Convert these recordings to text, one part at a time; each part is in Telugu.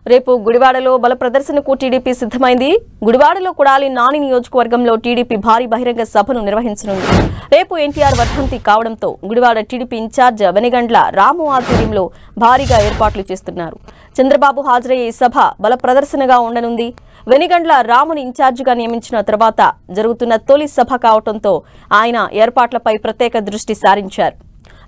రేపు గుడివాడలో బల ప్రదర్శనకు టీడీపీ సిద్ధమైంది. గుడివాడలో కొడాలి నాని నియోజకవర్గంలో టీడీపీ భారీ బహిరంగ సభను నిర్వహించనుంది. రేపు ఎన్టీఆర్ వర్ధంతి కావడంతో గుడివాడ టీడీపీ ఇన్ఛార్జ్ వెనిగండ్ల రాము ఆధ్వర్యంలో భారీగా ఏర్పాట్లు చేస్తున్నారు. చంద్రబాబు హాజరయ్యే ఈ సభ బల ప్రదర్శనగా ఉండనుంది. వెనిగండ్ల రాముని ఇన్ఛార్జిగా నియమించిన తర్వాత జరుగుతున్న తొలి సభ కావడంతో ఆయన ఏర్పాట్లపై ప్రత్యేక దృష్టి సారించారు.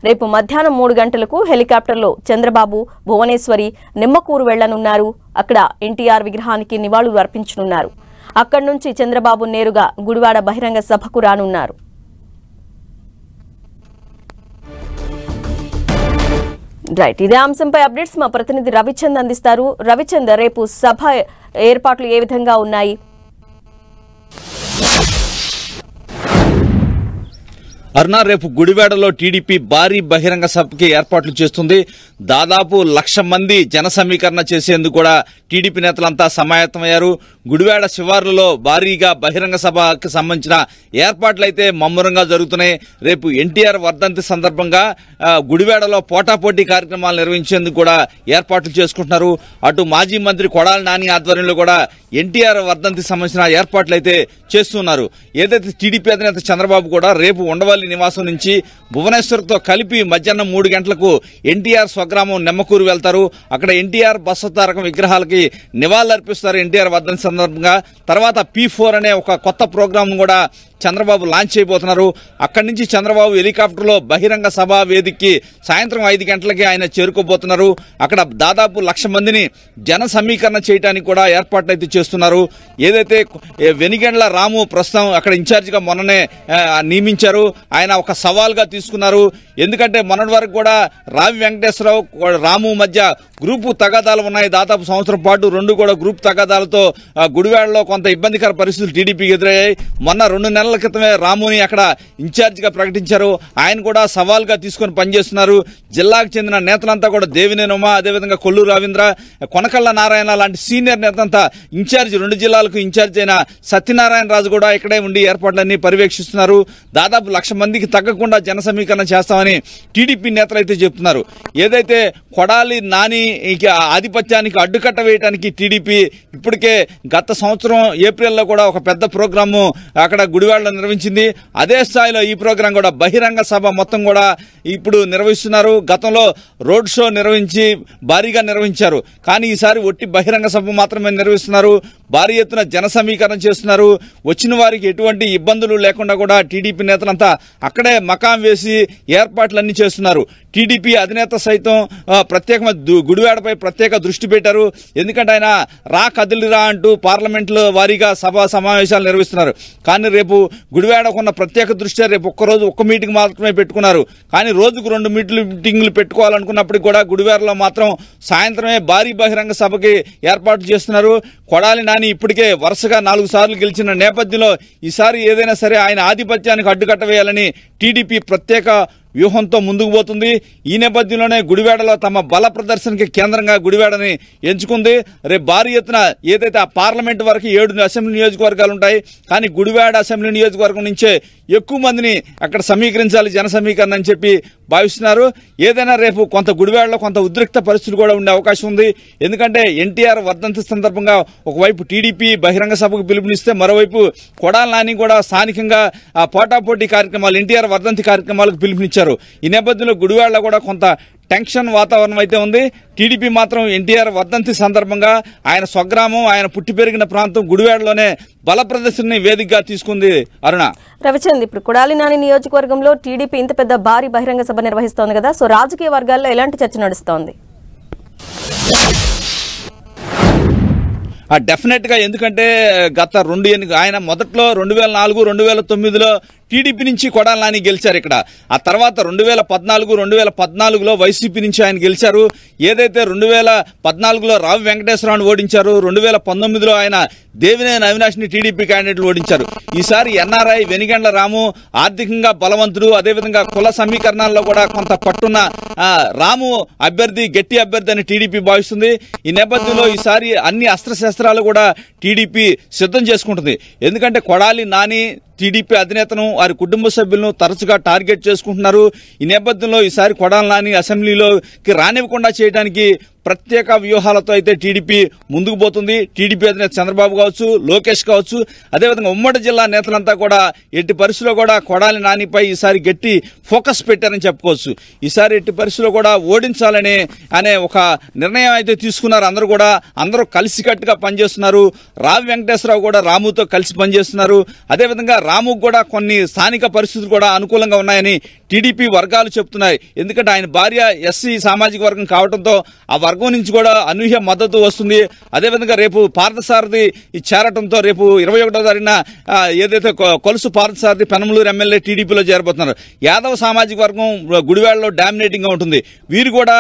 రేపు మధ్యాహ్నం 3 గంటలకు హెలికాప్టర్లో చంద్రబాబు, భువనేశ్వరి నిమ్మకూరు వెళ్లనున్నారు. అక్కడ ఎన్టీఆర్ విగ్రహానికి నివాళులు అర్పించనున్నారు. అక్కడి నుంచి చంద్రబాబు నేరుగా గుడివాడ బహిరంగ సభకు రానున్నారు. రైట్, ఇదే అంశంపై అప్డేట్స్ మా ప్రతినిధి రవిచంద్ అందిస్తారు. రవిచంద్, రేపు సభ ఏర్పాట్లు ఏ విధంగా ఉన్నాయి? అరుణ, రేపు గుడివాడలో టీడీపీ భారీ బహిరంగ సభకి ఏర్పాట్లు చేస్తుంది. దాదాపు 1,00,000 మంది జన సమీకరణ చేసేందుకు కూడా టీడీపీ నేతలంతా సమాయత్తమయ్యారు. గుడివాడ శివార్లలో భారీగా బహిరంగ సభకి సంబంధించిన ఏర్పాట్లు అయితే ముమ్మరంగా జరుగుతున్నాయి. రేపు ఎన్టీఆర్ వర్ధంతి సందర్భంగా గుడివాడలో పోటాపోటీ కార్యక్రమాలు నిర్వహించేందుకు కూడా ఏర్పాట్లు చేసుకుంటున్నారు. అటు మాజీ మంత్రి కొడాలి నాని ఆధ్వర్యంలో కూడా ఎన్టీఆర్ వర్ధంతి సంబంధించిన ఏర్పాట్లు అయితే చేస్తున్నారు. ఏదైతే టీడీపీ అధినేత చంద్రబాబు కూడా రేపు ఉండవల్లి నివాసం నుంచి భువనేశ్వర్తో కలిపి మధ్యాహ్నం 3 గంటలకు ఎన్టీఆర్ స్వగ్రామం నిమ్మకూరు వెళ్తారు. అక్కడ ఎన్టీఆర్ బసవతారకం విగ్రహాలకి నివాళులర్పిస్తారు ఎన్టీఆర్ వర్ధంతి సందర్భంగా. తర్వాత P4 అనే ఒక కొత్త ప్రోగ్రామ్ కూడా చంద్రబాబు లాంచ్ చేయబోతున్నారు. అక్కడి నుంచి చంద్రబాబు హెలికాప్టర్లో బహిరంగ సభా వేదికకి సాయంత్రం 5 గంటలకి ఆయన చేరుకోబోతున్నారు. అక్కడ దాదాపు 1,00,000 మందిని జన సమీకరణ చేయడానికి కూడా ఏర్పాట్లు అయితే చేస్తున్నారు. ఏదైతే వెనిగండ్ల రాము ప్రస్తుతం అక్కడ ఇన్ఛార్జిగా మొన్ననే నియమించారు. ఆయన ఒక సవాల్గా తీసుకున్నారు. ఎందుకంటే మొన్నటి వరకు కూడా రావి వెంకటేశ్వరరావు, రాము మధ్య గ్రూపు తగాదాలు ఉన్నాయి. దాదాపు సంవత్సరం పాటు రెండు కూడా గ్రూప్ తగాదాలతో గుడివాడలో కొంత ఇబ్బందికర పరిస్థితులు టీడీపీకి ఎదురయ్యాయి. మొన్న 2 నెలల క్రితమే రాముని అక్కడ ఇన్ఛార్జిగా ప్రకటించారు. ఆయన కూడా సవాల్గా తీసుకుని పనిచేస్తున్నారు. జిల్లాకు చెందిన నేతలంతా కూడా దేవినేని ఉమా, అదేవిధంగా కొల్లు రవీంద్ర, కొనకళ్ళ నారాయణ లాంటి సీనియర్ నేతలంతా ఇన్ఛార్జి 2 జిల్లాలకు ఇన్ఛార్జి అయిన సత్యనారాయణ రాజు కూడా ఇక్కడే ఉండి ఏర్పాట్లన్నీ పర్యవేక్షిస్తున్నారు. దాదాపు 1,00,000 మందికి తగ్గకుండా జన సమీకరణ చేస్తామని టీడీపీ నేతలు అయితే చెప్తున్నారు. ఏదైతే కొడాలి నాని ఆధిపత్యానికి అడ్డుకట్ట వేయడానికి టీడీపీ ఇప్పటికే గత సంవత్సరం ఏప్రిల్లో కూడా ఒక పెద్ద ప్రోగ్రాము అక్కడ గుడివాడలో నిర్వహించింది. అదే స్థాయిలో ఈ ప్రోగ్రాం కూడా బహిరంగ సభ మొత్తం కూడా ఇప్పుడు నిర్వహిస్తున్నారు. గతంలో రోడ్ షో నిర్వహించి భారీగా నిర్వహించారు. కానీ ఈసారి ఒట్టి బహిరంగ సభ మాత్రమే నిర్వహిస్తున్నారు. భారీ ఎత్తున జన సమీకరణ చేస్తున్నారు. వచ్చిన వారికి ఎటువంటి ఇబ్బందులు లేకుండా కూడా టీడీపీ నేతలంతా అక్కడే మకాం వేసి ఏర్పాట్లన్నీ చేస్తున్నారు. టీడీపీ అధినేత సైతం ప్రత్యేకంగా గుడివాడపై ప్రత్యేక దృష్టి పెట్టారు. ఎందుకంటే ఆయన రా కదిలిరా అంటూ పార్లమెంట్లో వారీగా సమావేశాలు నిర్వహిస్తున్నారు. కానీ రేపు గుడివాడకున్న ప్రత్యేక దృష్ట్యా రేపు ఒక్కరోజు ఒక్క మీటింగ్ మాత్రమే పెట్టుకున్నారు. కానీ రోజుకు 2 మీటింగ్లు పెట్టుకోవాలనుకున్నప్పటికీ కూడా గుడివాడలో మాత్రం సాయంత్రమే భారీ బహిరంగ సభకి ఏర్పాటు చేస్తున్నారు. కొడాలి నాని ఇప్పటికే వరుసగా 4 సార్లు గెలిచిన నేపథ్యంలో ఈసారి ఏదైనా సరే ఆయన ఆధిపత్యానికి అడ్డుకట్ట వేయాలని టీడీపీ ప్రత్యేక వ్యూహంతో ముందుకు పోతుంది. ఈ నేపథ్యంలోనే గుడివాడలో తమ బల ప్రదర్శనకి కేంద్రంగా గుడివాడని ఎంచుకుంది. రేపు భారీ ఎత్తున ఏదైతే ఆ పార్లమెంట్ వరకు 7 అసెంబ్లీ నియోజకవర్గాలు ఉంటాయి. కానీ గుడివాడ అసెంబ్లీ నియోజకవర్గం నుంచే ఎక్కువ మందిని అక్కడ సమీకరించాలి, జన సమీకరణ అని చెప్పి భావిస్తున్నారు. ఏదైనా రేపు కొంత గుడివాడలో కొంత ఉద్రిక్త పరిస్థితులు కూడా ఉండే అవకాశం ఉంది. ఎందుకంటే ఎన్టీఆర్ వర్ధంతి సందర్భంగా ఒకవైపు టీడీపీ బహిరంగ సభకు పిలుపునిస్తే మరోవైపు కొడాలి నాని కూడా స్థానికంగా ఆ పోటాపోటీ కార్యక్రమాలు ఎన్టీఆర్ వర్ధంతి కార్యక్రమాలకు పిలుపునిచ్చారు. ఈ నేపథ్యంలో గుడివాడలో కూడా కొంత టెన్షన్ వాతావరణం అయితే ఉంది. టీడీపీ మాత్రం ఎన్టీఆర్ వర్ధంతి సందర్భంగా ఆయన స్వగ్రామం, ఆయన పుట్టి పెరిగిన ప్రాంతం గుడివాడలోనే బల ప్రదర్శనని వేదికగా తీసుకుంది. అరుణ, రవిచంద్, ఇప్పుడు కొడాలి నాని నియోజకవర్గంలో టీడీపీ ఇంత పెద్ద భారీ బహిరంగ సభ నిర్వహిస్తోంది కదా, సో రాజకీయ వర్గాల్లో ఎలాంటి చర్చ నడుస్తోంది? డెఫినెట్ గా, ఎందుకంటే గత 2 ఆయన మొదట్లో 2004, 2009లో టీడీపీ నుంచి కొడాలి నాని గెలిచారు ఇక్కడ. ఆ తర్వాత 2014, 2014లో వైసీపీ నుంచి ఆయన గెలిచారు. ఏదైతే 2014లో రావి వెంకటేశ్వరరావుని ఓడించారు, 2019లో ఆయన దేవినేని అవినాష్ని టీడీపీ క్యాండిడేట్లు ఓడించారు. ఈసారి ఎన్ఆర్ఐ వెనిగండ్ల రాము ఆర్థికంగా బలవంతుడు, అదేవిధంగా కుల సమీకరణాల్లో కూడా కొంత పట్టున్న రాము అభ్యర్థి, గట్టి అభ్యర్థి అని టీడీపీ భావిస్తుంది. ఈ నేపథ్యంలో ఈసారి అన్ని అస్త్రశస్త్రాలు కూడా టీడీపీ సిద్ధం చేసుకుంటుంది. ఎందుకంటే కొడాలి నాని టీడీపీ అధినేతను, వారి కుటుంబ సభ్యులను తరచుగా టార్గెట్ చేసుకుంటున్నారు. ఈ నేపథ్యంలో ఈసారి కొడాలి నాని అసెంబ్లీలోకి రానివ్వకుండా చేయడానికి ప్రత్యేక వ్యూహాలతో అయితే టీడీపీ ముందుకు పోతుంది. టీడీపీ అధినేత చంద్రబాబు కావచ్చు, లోకేష్ కావచ్చు, అదేవిధంగా ఉమ్మడి జిల్లా నేతలంతా కూడా ఎట్టి పరిస్థితుల్లో కూడా కొడాలి నానిపై ఈసారి గట్టి ఫోకస్ పెట్టారని చెప్పుకోవచ్చు. ఈసారి ఎట్టి పరిస్థితుల్లో కూడా ఓడించాలని అనే ఒక నిర్ణయం అయితే తీసుకున్నారు. అందరూ కలిసికట్టుగా పనిచేస్తున్నారు. రావి వెంకటేశ్వరరావు కూడా రాముతో కలిసి పనిచేస్తున్నారు. అదేవిధంగా రాముకు కూడా కొన్ని స్థానిక పరిస్థితులు కూడా అనుకూలంగా ఉన్నాయని టీడీపీ వర్గాలు చెప్తున్నాయి. ఎందుకంటే ఆయన భార్య ఎస్సీ సామాజిక వర్గం కావడంతో ఆ వర్గం నుంచి కూడా అనూహ్య మద్దతు వస్తుంది. అదేవిధంగా రేపు పార్థసారథి చేరటంతో రేపు 21వ తారీఖున ఏదైతే కొలుసు పార్థసారథి పెనమలూరు ఎమ్మెల్యే టీడీపీలో చేరబోతున్నారు. యాదవ సామాజిక వర్గం గుడివాడలో డామినేటింగ్ గా ఉంటుంది. వీరు కూడా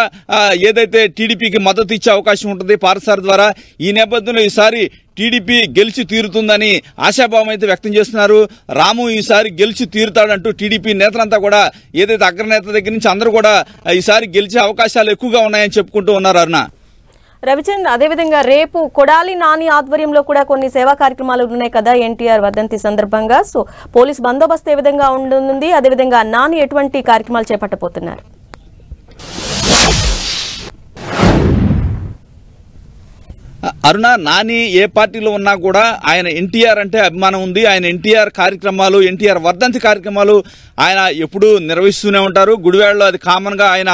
ఏదైతే టీడీపీకి మద్దతు ఇచ్చే అవకాశం ఉంటుంది పార్థసారథి ద్వారా. ఈ నేపథ్యంలో ఈసారి టీడీపీ గెలిచి తీరుతుందని ఆశాభావం అయితే వ్యక్తం చేస్తున్నారు. రాము ఈసారి గెలిచి తీరుతాడంటూ టీడీపీ నేతలంతా కూడా ఏదైతే అగ్రనేత దగ్గర నుంచి అందరూ కూడా ఈసారి గెలిచే అవకాశాలు ఎక్కువగా ఉన్నాయని చెప్పుకుంటూ ఉన్నారు. అరుణ, రవిచంద్ర, అదేవిధంగా రేపు కొడాలి నాని ఆధ్వర్యంలో కూడా కొన్ని సేవా కార్యక్రమాలు ఉన్నాయి కదా ఎన్టీఆర్ వర్ధంతి సందర్భంగా. సో పోలీస్ బందోబస్తు ఏ విధంగా ఉంటుంది, అదేవిధంగా నాని ఎటువంటి కార్యక్రమాలు చేపట్టబోతున్నారు? అరుణ, నాని ఏ పార్టీలో ఉన్నా కూడా ఆయన ఎన్టీఆర్ అంటే అభిమానం ఉంది. ఆయన ఎన్టీఆర్ కార్యక్రమాలు, ఎన్టీఆర్ వర్ధంతి కార్యక్రమాలు ఆయన ఎప్పుడూ నిర్వహిస్తూనే ఉంటారు. గుడివాడలో అది కామన్ గా ఆయన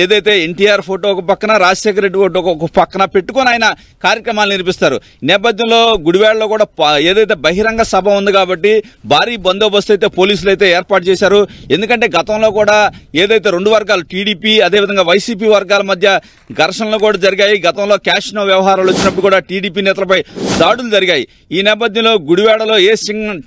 ఏదైతే ఎన్టీఆర్ ఫోటో ఒక పక్కన, రాజశేఖర రెడ్డి ఫోటో ఒక పక్కన పెట్టుకొని ఆయన కార్యక్రమాలు నిర్వహిస్తారు. ఈ నేపథ్యంలో గుడివాడలో కూడా ఏదైతే బహిరంగ సభ ఉంది కాబట్టి భారీ బందోబస్తు అయితే పోలీసులు అయితే ఏర్పాటు చేశారు. ఎందుకంటే గతంలో కూడా ఏదైతే రెండు వర్గాలు టీడీపీ అదేవిధంగా వైసీపీ వర్గాల మధ్య ఘర్షణలు కూడా జరిగాయి. గతంలో క్యాష్ నో వ్యవహారాలు వచ్చినప్పుడు కూడా టీడీపీ నేతలపై దాడులు జరిగాయి. ఈ నేపథ్యంలో గుడివాడలో ఏ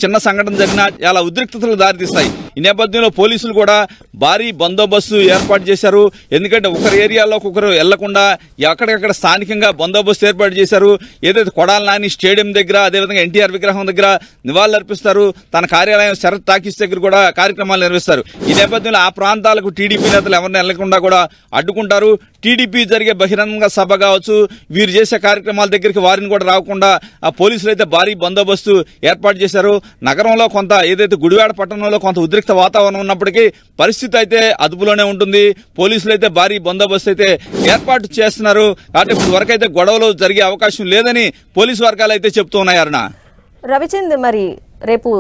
చిన్న సంఘటన జరిగినా చాలా ఉద్రిక్తతలకు దారితీస్తాయి. ఈ నేపథ్యంలో పోలీసులు కూడా భారీ బందోబస్తు ఏర్పాటు చేశారు. ఎందుకంటే ఒకరి ఏరియాలో ఒకరు వెళ్లకుండా ఎక్కడికక్కడ స్థానికంగా బందోబస్తు ఏర్పాటు చేశారు. ఏదైతే కొడాలి నాని స్టేడియం దగ్గర అదేవిధంగా ఎన్టీఆర్ విగ్రహం దగ్గర నివాళులర్పిస్తారు. తన కార్యాలయం శరత్ టాకీస్ దగ్గర కూడా కార్యక్రమాలు నిర్వహిస్తారు. ఈ నేపథ్యంలో ఆ ప్రాంతాలకు టీడీపీ నేతలు ఎవరిని వెళ్లకుండా కూడా అడ్డుకుంటారు. టీడీపీ జరిగే బహిరంగ సభ కావచ్చు, వీరు చేసే కార్యక్రమాల దగ్గరికి వారిని కూడా రాకుండా ఆ పోలీసులు అయితే భారీ బందోబస్తు ఏర్పాటు చేశారు. నగరంలో కొంత ఏదైతే గుడివాడ పట్టణంలో కొంత ఉద్రిక్త వాతావరణం ఉన్నప్పటికీ పరిస్థితి అయితే అదుపులోనే ఉంటుంది. పోలీసులు అయితే భారీ బందోబస్తు అయితే ఏర్పాటు చేస్తున్నారు. కాబట్టి ఇప్పుడు వరకు అయితే గొడవలు జరిగే అవకాశం లేదని పోలీసు వర్గాలు అయితే చెప్తూ ఉన్నాయి. అరుణ, రవిచంద్, మరి రేపు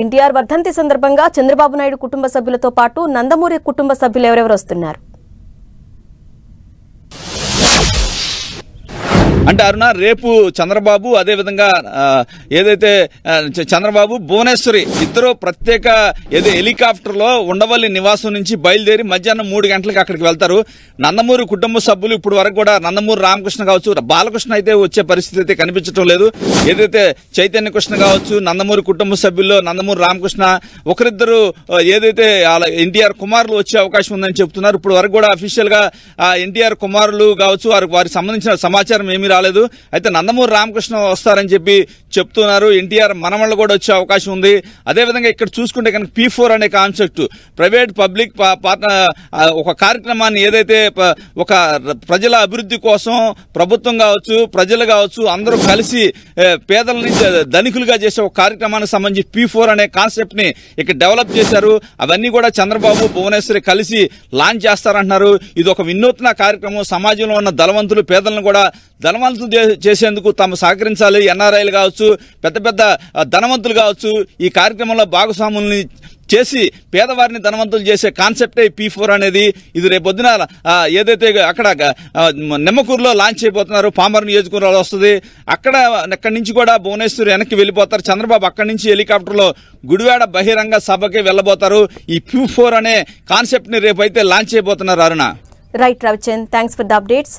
ఎన్టీఆర్ వర్ధంతి సందర్భంగా చంద్రబాబు నాయుడు కుటుంబ సభ్యులతో పాటు నందమూరి కుటుంబ సభ్యులు ఎవరెవరు వస్తున్నారు? అంటే అరుణ, రేపు చంద్రబాబు అదేవిధంగా ఏదైతే చంద్రబాబు భువనేశ్వరి ఇద్దరు ప్రత్యేక హెలికాప్టర్ లో ఉండవల్లి నివాసం నుంచి బయలుదేరి మధ్యాహ్నం 3 గంటలకు అక్కడికి వెళ్తారు. నందమూరి కుటుంబ సభ్యులు ఇప్పుడు వరకు కూడా నందమూరి రామకృష్ణ కావచ్చు, బాలకృష్ణ అయితే వచ్చే పరిస్థితి అయితే కనిపించడం లేదు. ఏదైతే చైతన్య కృష్ణ కావచ్చు, నందమూరి కుటుంబ సభ్యుల్లో నందమూరి రామకృష్ణ ఒకరిద్దరు ఏదైతే ఎన్టీఆర్ కుమారులు వచ్చే అవకాశం ఉందని చెప్తున్నారు. ఇప్పుడు వరకు కూడా అఫీషియల్ గా ఎన్టీఆర్ కుమారులు కావచ్చు వారికి సంబంధించిన సమాచారం ఏమీ రాలేదు. అయితే నందమూరి రామకృష్ణ వస్తారని చెప్పి చెప్తున్నారు. ఎన్టీఆర్ మనమళ్ళు కూడా వచ్చే అవకాశం ఉంది. అదేవిధంగా ఇక్కడ చూసుకుంటే కనుక P4 అనే కాన్సెప్ట్ ప్రైవేట్ పబ్లిక్ ఒక కార్యక్రమాన్ని ఏదైతే ఒక ప్రజల అభివృద్ధి కోసం ప్రభుత్వం కావచ్చు, ప్రజలు కావచ్చు అందరూ కలిసి పేదల నుంచి ధనికులుగా చేసే ఒక కార్యక్రమానికి సంబంధించి P4 అనే కాన్సెప్ట్ ని ఇక్కడ డెవలప్ చేశారు. అవన్నీ కూడా చంద్రబాబు భువనేశ్వరి కలిసి లాంచ్ చేస్తారంటున్నారు. ఇది ఒక వినూత్న కార్యక్రమం. సమాజంలో ఉన్న ధనవంతులు పేదలను కూడా ధనవంతులు చేసేందుకు తాము సహకరించాలి. ఎన్ఆర్ఐలు కావచ్చు, పెద్ద పెద్ద ధనవంతులు కావచ్చు ఈ కార్యక్రమంలో భాగస్వాముల్ని చేసి పేదవారిని ధనవంతులు చేసే కాన్సెప్టే P4 అనేది. ఇది రేపొద్దున ఏదైతే అక్కడ నిమ్మకూరులో లాంచ్ అయిపోతున్నారు, పామర్ నియోజకవర్గంలో వస్తుంది. అక్కడి నుంచి కూడా భువనేశ్వరి వెనక్కి వెళ్ళిపోతారు. చంద్రబాబు అక్కడి నుంచి హెలికాప్టర్లో గుడివాడ బహిరంగ సభకి వెళ్ళబోతారు. ఈ P4 అనే కాన్సెప్ట్ ని రేపైతే లాంచ్ అయిపోతున్నారు. Aruna, right Ravichand, thanks for the updates.